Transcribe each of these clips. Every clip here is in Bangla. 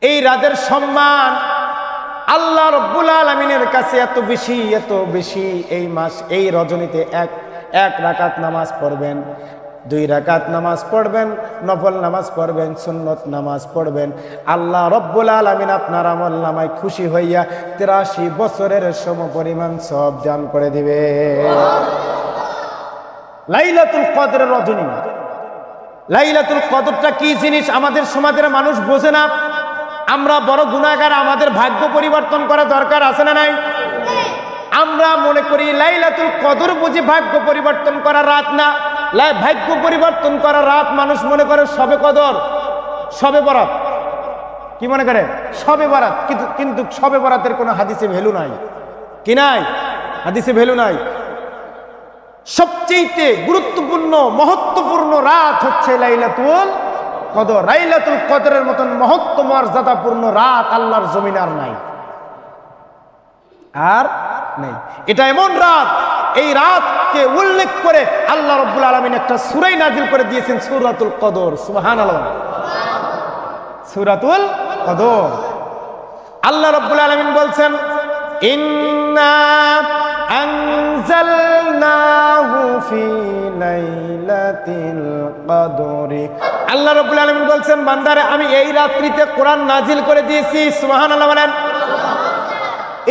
এই রাতের সম্মান আল্লাহ রব্বুল আলামিনের কাছে এত বেশি। এই মাস, এই রজনীতে এক রাকাত নামাজ পড়বেন, 2 রাকাত নামাজ পড়বেন, নফল নামাজ পড়বেন, সুন্নত নামাজ পড়বেন, আল্লাহ রব্বুল আলামিন আপনার আমল নামায় খুশি হইয়া 83 বছরের সমপরিমাণ সওয়াব দান করে দিবে। লাইলাতুল কদরের রজনী, লাইলাতুল কদরটা কি জিনিস আমাদের সমাজের মানুষ বোঝে না। আমরা বড় গুনাহগার, আমাদের ভাগ্য পরিবর্তন করা দরকার আছে না নাই? আমরা মনে করি লাইলাতুল কদর বুঝি ভাগ্য পরিবর্তন করা রাত না। ভাগ্য পরিবর্তন করা রাত মানুষ মনে করে শবে কদর, শবে বরাত। কি মনে করে? শবে বরাত। কিন্তু শবে বরাতের কোনো হাদিসে ভ্যালু নাই। কি নাই? হাদিসে ভ্যালু নাই। সবচেয়ে গুরুত্বপূর্ণ মহত্বপূর্ণ রাত হচ্ছে লাইলাতুল কদর। লাইলাতুল কদরের মতন মহত্ব মর্যাদাপূর্ণ রাত আল্লাহর জমিনে আর নাই, আর নেই। এটা এমন রাত, এই রাতকে উল্লেখ করে আল্লাহ রাব্বুল আলামিন একটা সূরা নাজিল করে দিয়েছেন, সূরাতুল কদর। সুবহানাল্লাহ, সূরাতুল কদর। আল্লাহ রাব্বুল আলামিন বলছেন, ইন্না আনজালনাহু ফি লাইলাতিল কদরি। আল্লাহ রাব্বুল আলামিন বলছেন, বান্দারে আমি এই রাত্রিতে কোরআন নাজিল করে দিয়েছি। সুবহানাল্লাহ বলেন।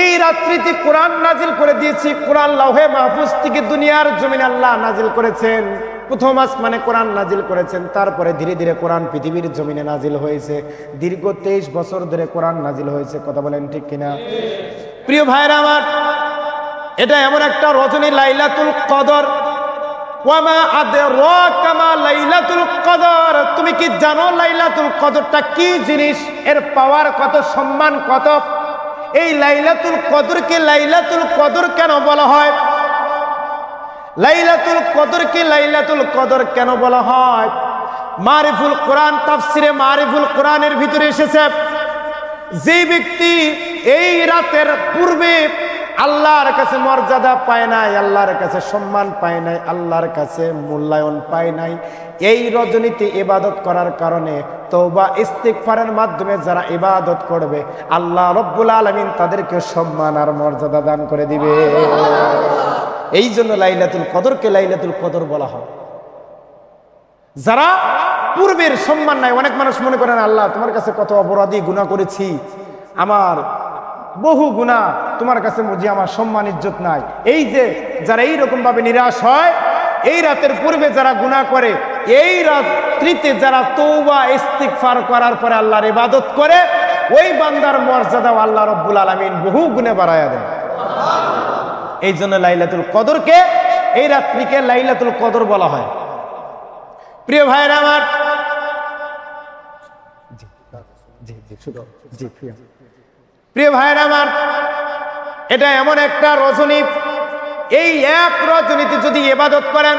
এই রাত্রিতে কোরআন নাজিল করে দিয়েছি। কোরআন লাউহে মাহফুজ থেকে দুনিয়ার জমিনে আল্লাহ নাজিল করেছেন। প্রথম আসমানে কোরআন নাজিল করেছেন, তারপরে ধীরে ধীরে কোরআন পৃথিবীর জমিনে নাজিল হয়েছে। দীর্ঘ 23 বছর ধরে কোরআন নাজিল হয়েছে। কথা বলেন ঠিক কিনা? প্রিয় ভাইরা আমার, এটা এমন একটা রজনী লাইলাতুল কদর। ওয়ামা আদরাকা মা লাইলাতুল কদর। তুমি কি জানো লাইলাতুল কদরটা কি জিনিস? এর পাওয়ার কত, সম্মান কত? এই লাইলাতুল কদরকে লাইলাতুল কদর কেন বলা হয়? লাইলাতুল কদরকে লাইলাতুল কদর কেন বলা হয়? মারিফুল কোরআন, তাফসিরে মারিফুল কোরআনের ভিতরে এসেছে, যে ব্যক্তি এই রাতের পূর্বে আল্লাহর কাছে মর্যাদা পায় নাই, আল্লাহর কাছে সম্মান পায় নাই, আল্লাহর কাছে মূল্যায়ন পায় নাই, এই রজনীতে ইবাদত করার কারণে তওবা ইস্তিগফারের মাধ্যমে যারা ইবাদত করবে, আল্লাহ রব্বুল আলামিন তাদেরকে সম্মান আর মর্যাদা দান করে দিবে। এই জন্য লাইলাতুল কদরকে লাইলাতুল কদর বলা হয়। যারা পূর্বের সম্মান নাই, অনেক মানুষ মনে করেন আল্লাহ তোমার কাছে কত অপরাধী গুনাহ করেছি, আমার বহু গুনাহ, তোমার কাছে বুঝি আমার সম্মান ইজ্জত নাই। এই যে যারা এইরকম ভাবে নিরাশ হয়, এই রাতের পূর্বে যারা গুনাহ করে, এই রাত্রিতে যারা তওবা ইস্তিগফার করার পরে আল্লাহর ইবাদত করে, ওই বান্দার মর্যাদাও আল্লাহ রব্বুল আলামিন বহু গুণে বাড়ায়া দেয়। এই জন্য লাইলাতুল কদরকে, এই রাত্রিকে লাইলাতুল কদর বলা হয়। প্রিয় ভাইরা আমার, প্রিয় ভাইরা আমার, এটা এমন একটা রজনী, এই এক রজনীতে যদি ইবাদত করেন,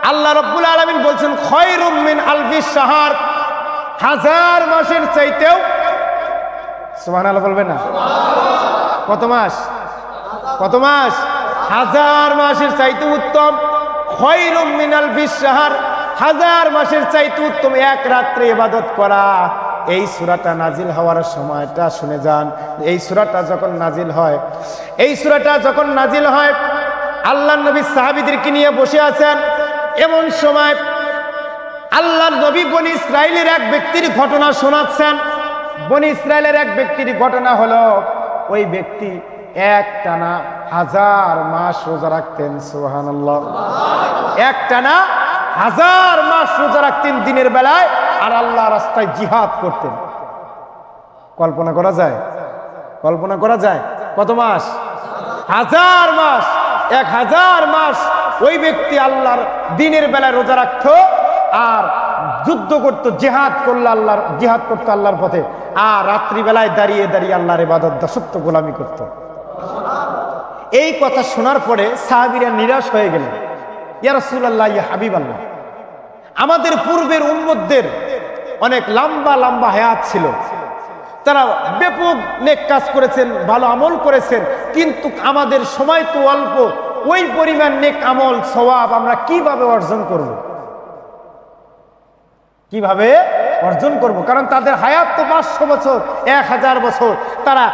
আল্লাহ রাব্বুল আলামিন বলছেন খায়রুম মিন আলফি শাহর, 1000 মাসের চাইতেও, সুবহানাল্লাহ বলবেন না? কত মাস? কত মাস? 1000 মাসের চাইতে উত্তম। খায়রুম মিন আলফি শাহর, 1000 মাসের চাইতে উত্তম এক রাত্রে ইবাদত করা। এই সূরাটা নাজিল হওয়ার সময়টা শুনে যান। এই সূরাটা যখন নাজিল হয়, এই সূরাটা যখন নাজিল হয়, আল্লাহর নবী সাহাবীদেরকে নিয়ে বসে আছেন। এমন সময় আল্লাহর নবী বনি ইসরাইলের এক ব্যক্তির ঘটনা শোনাচ্ছেন। বনি ইসরাইলের এক ব্যক্তির ঘটনা হলো, ওই ব্যক্তি একটানা 1000 মাস রোজা রাখতেন। সুবহানাল্লাহ। একটানা 1000 মাস রোজা রাখতেন দিনের বেলায়, আর আল্লাহ রাস্তায় জিহাদ করতেন। কল্পনা করা যায়? কল্পনা করা যায়? কত মাস? 1000 মাস। 1000 মাস ওই ব্যক্তি আল্লাহর দিনের বেলায় রোজা রাখতো, আর যুদ্ধ করতো, জিহাদ করলো, আল্লাহর জিহাদ করতো আল্লাহর পথে, আর রাত্রি বেলায় দাঁড়িয়ে দাঁড়িয়ে আল্লাহর ইবাদত, দাসত্ব, গোলামি করত। এই কথা শোনার পরে সাহাবীরা নিরাশ হয়ে গেলেন। ইয়া রাসূলুল্লাহ, ইয়া হাবিবাল্লাহ, আমাদের পূর্বের উম্মতদের অনেক লম্বা লম্বা হায়াত ছিল, তারা ব্যাপক নেক কাজ করেছেন, ভালো আমল করেছেন, কিন্তু আমাদের সময় তো অল্প, ওই পরিমাণ নেক আমল সওয়াব আমরা কিভাবে অর্জন করব? কিভাবে অর্জন করব, কারণ তাদের হায়াত তো 500 বছর, 1000 বছর। তারা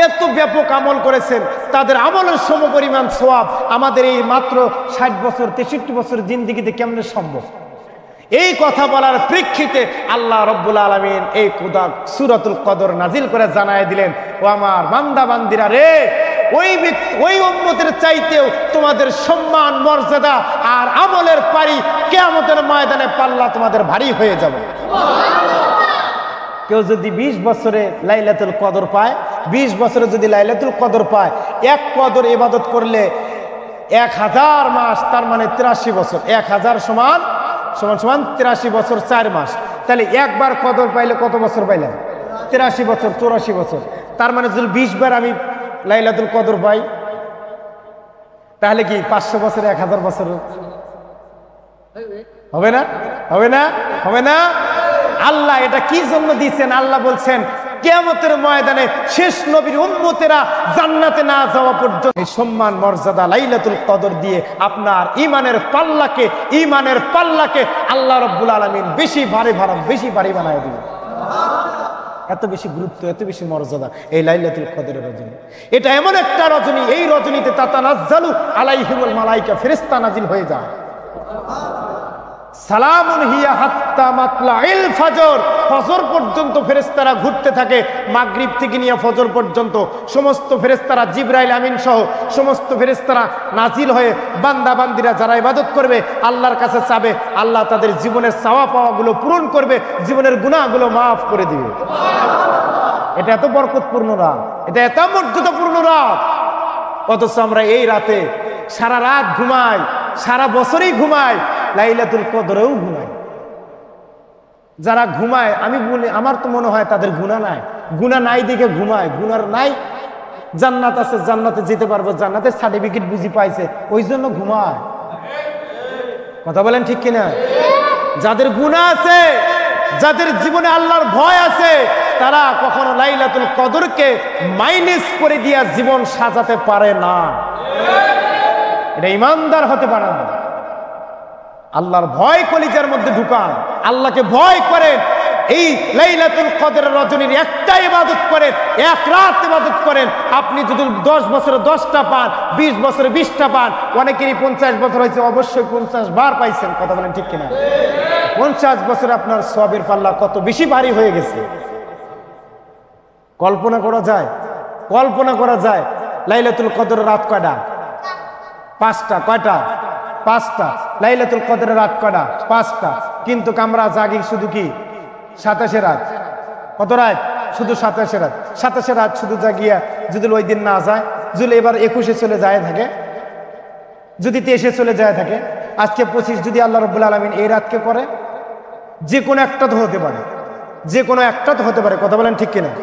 এত ব্যাপক আমল করেছেন, তাদের আমলের সমপরিমাণ সওয়াব আমাদের এই মাত্র 60 বছর 63 বছর জিন্দেগিতে কেমনে সম্ভব? এই কথা বলার প্রেক্ষিতে আল্লাহ রব্বুল আলামিন এই সূরাতুল কদর নাজিল করে জানায় দিলেন, ও আমার বান্দা বান্দিরা রে, ওই উম্মতের চাইতেও তোমাদের সম্মান মর্যাদা আর আমলের পারি কিয়ামতের ময়দানে পাল্লা তোমাদের ভারী হয়ে যাবে। কেউ যদি 20 বছরে লাইলাতুল কদর পায়, 20 বছরে যদি লাইলাতুল কদর পায়, এক কদর ইবাদত করলে 1000 মাস, তার মানে 83 বছর। 1000 সমান 83 বছর 4 মাস। তাহলে একবার কদর পাইলে কত বছর পাইলাম? 83 বছর, 84 বছর। তার মানে যদি 20 বার আমি লাইলাতুল কদর পাই, তাহলে কি 500 বছরে 1000 বছর হবে না? হবে না? হবে না? আল্লাহ এটা কি জন্য দিয়েছেন? আল্লাহ বলছেন কিয়ামতের ময়দানে শেষ নবীর উম্মতেরা জান্নাতে না যাওয়া পর্যন্ত এই সম্মান মর্যাদা লাইলাতুল কদর দিয়ে আপনার ঈমানের পাল্লাকে আল্লাহ রাব্বুল আলামিন বেশি ভারী বানায় দিবেন। এত বেশি গুরুত্ব, এত বেশি মর্যাদা এই লাইলাতুল কদরের রজনী। এটা এমন একটা রজনী, এই রজনীতে তাতানাজ্জালু আলাইহিমুল মালায়েকা, ফেরেশতা নাজিল হয়ে যায়। সালামুন হিয়া হাত্তা মাতলাইল ফজর, ফজর পর্যন্ত ফেরেশতারা ঘুরতে থাকে। মাগরিব থেকে নিয়ে ফজর পর্যন্ত সমস্ত ফেরেশতারা, জিবরাইল আমিন সহ সমস্ত ফেরেশতারা নাজিল হয়ে বান্দা বান্দিরা যারা ইবাদত করবে, আল্লাহর কাছে চাবে, আল্লাহ তাদের জীবনের চাওয়া পাওয়াগুলো পূরণ করবে, জীবনের গুনাহগুলো মাফ করে দিবে। এটা এত বরকতপূর্ণ রাত, এটা এত মর্যাদাপূর্ণ রাত, অথচ আমরা এই রাতে সারা রাত ঘুমাই, সারা বছরই ঘুমাই, লাইলাতুল কদরেও ঘুমাই। যারা ঘুমায়, আমি বলি আমার তো মনে হয় তাদের গুনাহ নাই। গুনাহ নাই দেখে ঘুমায়, গুনার নাই। জান্নাত আছে, জান্নাতে যেতে পারবো, জান্নাতের সার্টিফিকেট বুঝি পাইছে, ওই জন্য ঘুমায়। কথা বলেন ঠিক কিনা? যাদের গুনাহ আছে, যাদের জীবনে আল্লাহর ভয় আছে, তারা কখনো লাইলাতুল কদরকে মাইনাস করে দিয়া জীবন সাজাতে পারে না। এটা ইমানদার হতে পারে না। আল্লাহর ভয় কলিজার মধ্যে ঢুকান, আল্লাহকে ভয় করেন। এই লাইলাতুল কদরের রজনীর একটা ইবাদত করেন, এক রাত ইবাদত করেন, আপনি যদি 10 বছরে 10টা পান, 20 বছরে 20টা পান, অনেকেরই 50 বছর হয়েছে, অবশ্যই 50 বার পাইছেন। কথা বলেন ঠিক কিনা? 50 বছরে আপনার সওয়াবের পাল্লা কত বেশি ভারী হয়ে গেছে কল্পনা করা যায়? কল্পনা করা যায়? লাইলাতুল কদরের রাত কয়টা? 5টা। কয়টা? 5টা। লাইলাতুল কদরের রাত কয়টা? 5টা। কিন্তু আমরা জাগি শুধু কি 27 রাত। কত রাত? শুধু 27 রাত। 27 রাত শুধু জাগিয়া যদি ওই দিন না যায়, যদি এবার 21-এ চলে যায় থাকে, যদি 23-এ চলে যায় থাকে, আজকে 25, যদি আল্লাহ রাব্বুল আলামিন এই রাতকে করে, যে কোনো একটা তো হতে পারে, যে কোনো একটা তো হতে পারে। কথা বলেন ঠিক কিনা?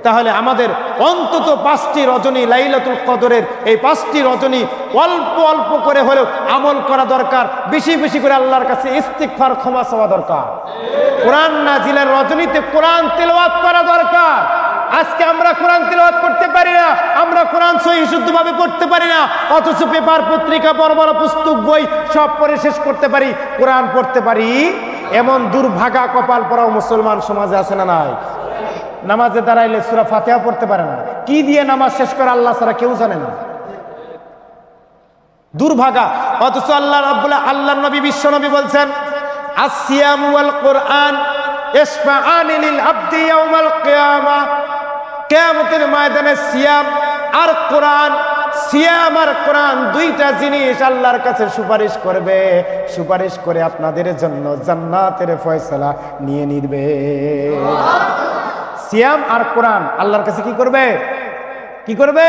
তাহলে আমাদের অন্তত 5টি রজনী, লাইলাতুল কদরের এই 5টি রজনী অল্প অল্প করে হলেও আমল করা দরকার, বেশি বেশি করে আল্লাহর কাছে ইস্তিগফার, ক্ষমা চাওয়া দরকার। কোরআন নাজিলের রজনীতে কোরআন তেলাওয়াত করা দরকার। আজকে আমরা কোরআন তেলাওয়াত করতে পারি না, আমরা কোরআন সহিহ শুদ্ধভাবে পড়তে পারি না, অথচ পেপার পত্রিকা, বড় বড় পুস্তক বই সব পড়ে শেষ করতে পারি, কোরআন পড়তে পারি এমন দুর্ভাগা কপাল পরাও মুসলমান সমাজে আছে না নাই? নামাজে দাঁড়াইলে সূরা ফাতিহা পড়তে পারে না, কি দিয়ে নামাজ শেষ করে আল্লাহ ছাড়া কেউ জানে না। দুর্ভাগা। অথচ আল্লাহর নবী, বিশ্ব নবী বলছেন, আসিয়াম ওয়াল কোরআন ইশফাআন লিল আবদি ইয়াউমাল কিয়ামা। কিয়ামতের ময়দানে সিয়াম আর কোরআন, সিয়াম আর কোরআন দুইটা জিনিস আল্লাহর কাছে সুপারিশ করবে, সুপারিশ করে আপনাদের জন্য জান্নাতের ফয়সালা নিয়ে নিবে। সিয়াম আর কোরআন আল্লাহর কাছে কি করবে? কি করবে?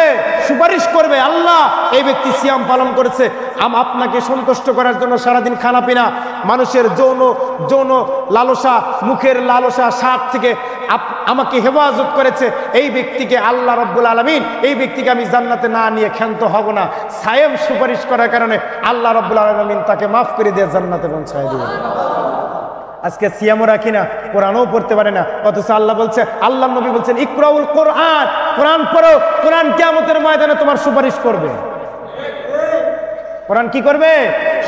সুপারিশ করবে। আল্লাহ, এই ব্যক্তি সিয়াম পালন করেছে, আপনাকে সন্তুষ্ট করার জন্য সারাদিন খানা পিনা, মানুষের যৌন লালসা, মুখের লালসা, স্বাদ থেকে আমাকে হেফাজত করেছে, এই ব্যক্তিকে আল্লাহ রাব্বুল আলামিন, এই ব্যক্তিকে আমি জান্নাতে না নিয়ে ক্ষান্ত হব না। সায়েম সুপারিশ করার কারণে আল্লাহ রাব্বুল আলামিন তাকে মাফ করে দিয়ে জান্নাতে পৌঁছায় দিবে। আজকে সিয়ামও রাখি না, কোরআনও পড়তে পারে না, অথচ আল্লাহ বলছে, আল্লাহ নবী বলছেন, ইকরাউল কোরআন, কোরআন পড়ো, কোরআন কিয়ামতের ময়দানে তোমার সুপারিশ করবে। কোরআন কি করবে?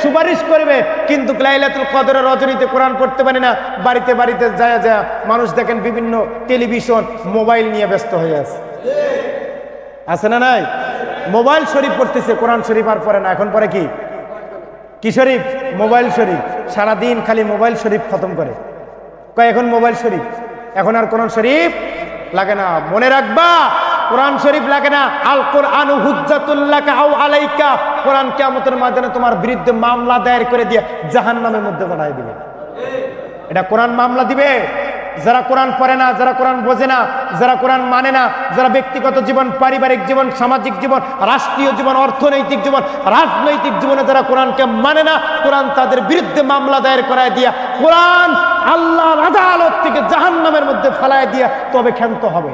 সুপারিশ করবে, কিন্তু লাইলাতুল কদরের রজনীতে কোরআন পড়তে পারি না। বাড়িতে বাড়িতে যায় যায় মানুষ দেখেন বিভিন্ন টেলিভিশন মোবাইল নিয়ে ব্যস্ত হয়ে আছে না নাই? মোবাইল শরীফ পড়তেছে, কোরআন শরীফ আর পড়ে না। এখন পরে কি শরীফ? মোবাইল শরীফ। সারাদিন খালি মোবাইল শরীফ খতম করে, কয় এখন মোবাইল শরীফ, এখন আর কোরআন শরীফ লাগে না। মনে রাখবা, কোরআন শরীফ লাগে না। আল কোরআনু হুজ্জাতুল লাকা আও আলাইকা, কোরআন কিয়ামতের ময়দানে তোমার বিরুদ্ধে মামলা দায়ের করে দিয়ে জাহান্নামের মধ্যে বানায় দিবে। এটা কোরআন মামলা দিবে। যারা কোরআন পড়ে না, যারা কোরআন বোঝে না, যারা কোরআন মানে না, যারা ব্যক্তিগত জীবন, পারিবারিক জীবন, সামাজিক জীবন, রাষ্ট্রীয় জীবন, অর্থনৈতিক জীবন, রাজনৈতিক জীবনে যারা কোরআনকে মানে না, কোরআন তাদের বিরুদ্ধে মামলা দায়ের করায় দিয়া কোরআন আল্লাহর আদালত থেকে জাহান্নামের মধ্যে ফেলায় দিয়া তবে ক্ষান্ত হবে।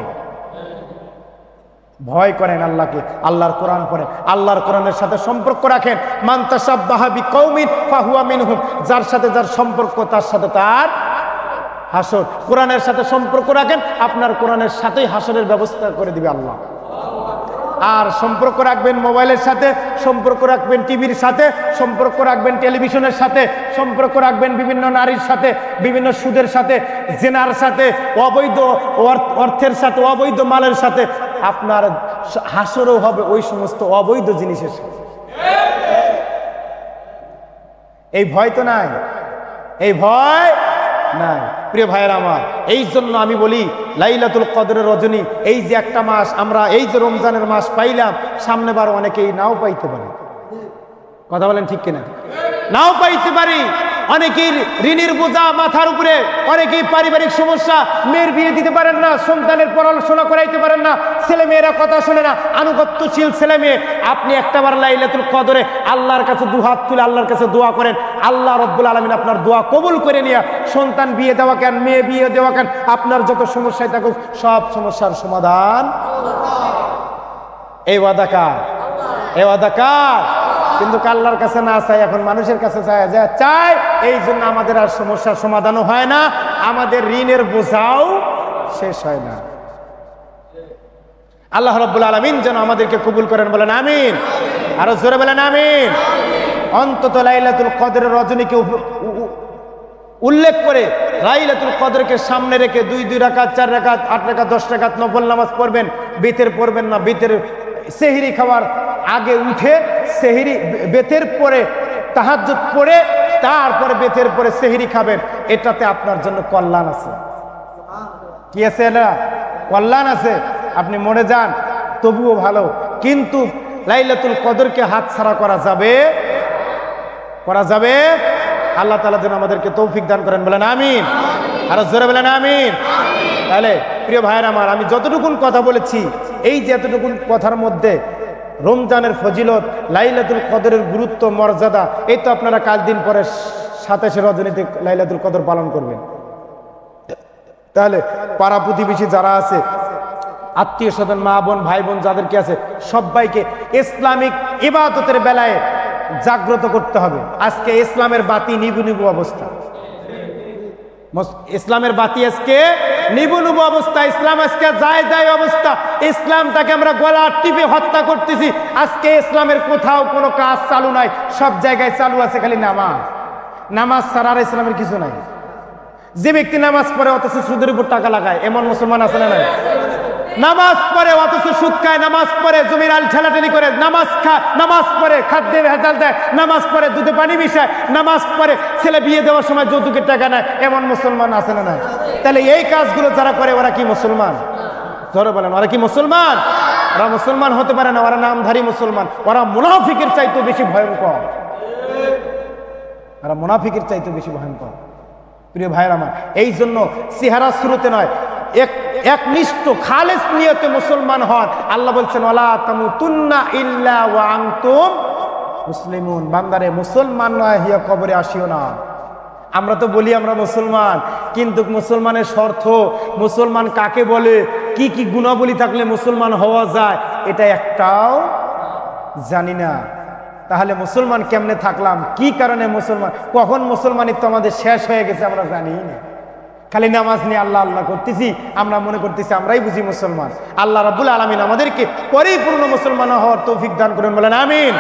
ভয় করেন আল্লাহকে, আল্লাহর কোরআন পড়েন, আল্লাহর কোরআনের সাথে সম্পর্ক রাখেন। মান তাশাব্বাহা বিকৌমিন ফাহুয়া মিনহুম, যার সাথে যার সম্পর্ক তার সাথে তার হাসর। কোরআনের সাথে সম্পর্ক রাখেন, আপনার কোরআনের সাথেই হাসরের ব্যবস্থা করে দিবে আল্লাহ। আর সম্পর্ক রাখবেন মোবাইলের সাথে, সম্পর্ক রাখবেন টিভির সাথে, সম্পর্ক রাখবেন টেলিভিশনের সাথে, সম্পর্ক রাখবেন বিভিন্ন নারীর সাথে, বিভিন্ন সুদের সাথে, জেনার সাথে, অবৈধ অর্থের সাথে, অবৈধ মালের সাথে, আপনার হাসরও হবে ওই সমস্ত অবৈধ জিনিসের সাথে। এই ভয় তো নাই, এই ভয় নাই প্রিয় ভাইয়েরা আমার। এই জন্য আমি বলি লাইলাতুল কদরের রজনী, এই যে একটা মাস আমরা, এই যে রমজানের মাস পাইলাম, সামনেবার অনেকেই নাও পাইতে পারে। কথা বলেন ঠিক কিনা? নাও পাইতে পারি। অনেকের ঋণের বোঝা মাথার উপরে, অনেকেই পারিবারিক সমস্যা, মেয়ের বিয়ে দিতে পারেন না, সন্তানের পড়াশোনা করাইতে পারেন না, ছেলে মেয়েরা কথা শোনে না, আনুগত্যশীল ছেলে মেয়ে। আপনি একটাবার লাইলাতুল কদরে আল্লাহর কাছে দুহাত তুলে আল্লাহর কাছে দোয়া করেন, আল্লাহ রাব্বুল আলামিন আপনার দোয়া কবুল করে নিয়ে সন্তান বিয়ে দেওয়া কেন, মেয়ে বিয়ে দেওয়া কেন, আপনার যত সমস্যায় থাকুক সব সমস্যার সমাধান। এই ওয়াদা কার? এই ওয়াদা কার? কিন্তু আল্লাহর কাছে না চাই, এখন মানুষের কাছে চাই। এই জন্য আমাদের আর সমস্যার সমাধানও হয় না, আমাদের ঋণের বোঝাও শেষ হয় না। আল্লাহ রাব্বুল আলামিন যেন আমাদেরকে কবুল করেন, বলেন আমিন। আরো জোরে বলেন আমিন। অন্তত লাইলাতুল কদরের রজনীকে উল্লেখ করে লাইলাতুল কদরকে সামনে রেখে 2 রাকাত, 4 রাকাত, 8 রাকাত, 10 রাকাত নফল নামাজ পড়বেন। বেতের পড়বেন না, বেতের সেহরি খাওয়ার আগে উঠে সেহরি, বেতের পরে তাহাজ্জুদ পড়ে তারপরে বেতের পরে সেহরি খাবেন। এটাতে আপনার জন্য কল্যাণ আছে। কি আছে? এটা কল্যাণ আছে। আপনি মরে যান তবুও ভালো, কিন্তু লাইলাতুল কদরকে হাতছাড়া করা যাবে, করা যাবে। আল্লাহ তাআলা যেন আমাদেরকে তৌফিক দান করেন, বলেন আমিন। আর জোরে বলেন আমিন। তাহলে প্রিয় ভাইয়েরা আমার, আমি যতটুকুন কথা বলেছি, এই যে এতটুকুন কথার মধ্যে রমজানের ফজিলত, লাইলাতুল কদরের গুরুত্ব, মর্যাদা, এই তো আপনারা কাল দিন পরে 27 রজনীতে লাইলাতুল কদর পালন করবেন। তাহলে পাড়া প্রতিবেশী যারা আছে, আত্মীয় স্বজন, মা বোন, ভাই বোন যাদেরকে আছে, সবাইকে ইসলামিক ইবাদতের বেলায় জাগ্রত করতে হবে। আজকে ইসলামের বাতি নিবু নিবু অবস্থা, ইসলামের বাতি আজকে নিবু নিবু অবস্থা, ইসলাম আজকে যায় যায় অবস্থা। ইসলামটাকে আমরা গলা টিপে হত্যা করতেছি। আজকে ইসলামের কোথাও কোনো কাজ চালু নাই, সব জায়গায় চালু আছে খালি নামাজ। নামাজ ছাড়া আর ইসলামের কিছু নাই। যে ব্যক্তি নামাজ পড়ে অথচ সুদের উপর টাকা লাগায়, এমন মুসলমান আছে না নাই? নামাজ পড়ে অথচ সুদ খায়, নামাজ পড়ে জমির আল ঠেলাঠেলি করে, নামাজ খায়, নামাজ পড়ে খাদ্যে ভেজাল দেয়, নামাজ পড়ে দুধে পানি মিশায়, নামাজ পড়ে ছেলে বিয়ে দেওয়ার সময় যৌতুকের টাকা নেয়, এমন মুসলমান আছে না নাই? তাহলে এই কাজগুলো যারা করে ওরা কি মুসলমান? ধরে বলেন, ওরা কি মুসলমান? ওরা মুসলমান হতে পারে না, ওরা নামধারী মুসলমান। ওরা মুনাফিকের চাইতে বেশি ভয়ঙ্কর, ওরা মুনাফিকের চাইতে বেশি ভয়ঙ্কর। প্রিয় ভাইয়ের আমার, এই জন্য চেহারা শুরুতে নয়, একনিষ্ঠ খালেস নিয়তে মুসলমান হন। আল্লাহ বলছেন ওয়ালা তামুতুন্না ইল্লা ওয়া আনতুম মুসলিমুন। বান্দারে মুসলমান নয় হিয়া কবরে আসিও না। আমরা তো বলি আমরা মুসলমান, কিন্তু মুসলমানের শর্ত, মুসলমান কাকে বলে, কি কি গুণাবলী থাকলে মুসলমান হওয়া যায়, এটা একটাও জানি না। তাহলে মুসলমান কেমনে থাকলাম, কি কারণে মুসলমান, কখন মুসলমানিত্ব আমাদের শেষ হয়ে গেছে আমরা জানি না। খালি নামাজ নিয়ে আল্লাহ আল্লাহ করতেছি, আমরা মনে করতেছি আমরাই বুঝি মুসলমান। আল্লাহ রাব্বুল আলামিন আমাদেরকে পরিপূর্ণ মুসলমান হওয়ার তৌফিক দান করেন, বলেন আমিন।